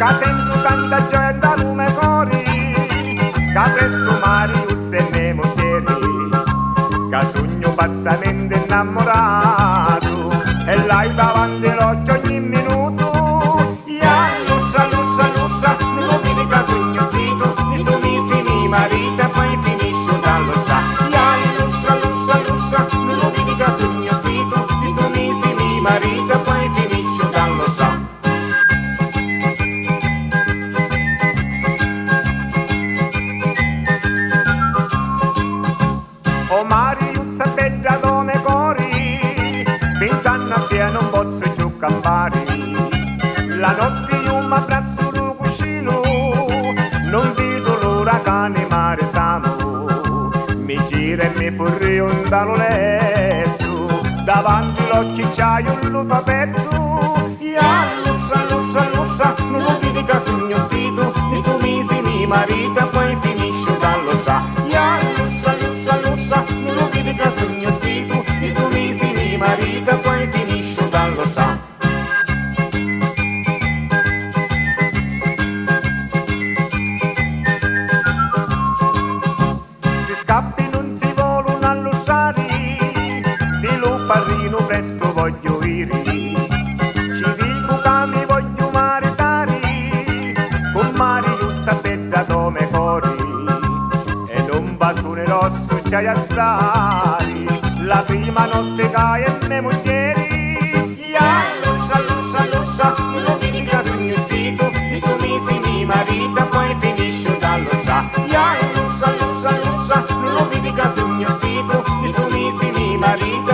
Ca sento tanta gente a lume cori, ca presto mariuzze e me moglieri, ca sogno pazzamente innamorato e l'hai davanti l'occhio ogni minuto. Ya lussa, lussa, lussa, non lo vedi ca sogno zitto, mi sumisi mi marito e poi finisce dallo sa. Ya lussa, lussa, lussa, non lo vedi ca sogno zitto, mi sumisi mi marito e poi finisce dallo sa. O mariuzza bella come cori, pensando a te non posso più campare. La notte io mi abbraccio lo cuscino, non vedo l'ora che ne mare stiamo. Mi gira e mi furrio dallo letto, davanti l'occhio c'hai un lupo petto. Ya lussa, lussa, lussa, non lo vedi che sogno zitto, mi sumisi mi marito e poi finisce dallo sa. Ya lussa, lussa, lussa, non lo vedi che sogno zitto, mi sumisi mi marito e poi finisce dallo sa. Ti scappi non si vogliono allussare, di luparino presto voglio iri. Ci dico che mi voglio maritare, con mariuzza bella come cori, e non va su ne rosso c'hai a stare, la prima notte che e me moglieri. Ya lussa, lussa, lussa, non lo vedi che sogno zitto, mi sumisi mi marito e poi finisce dallo sa. Ya lussa, lussa, lussa, non lo vedi che sogno zitto, mi sumisi mi marito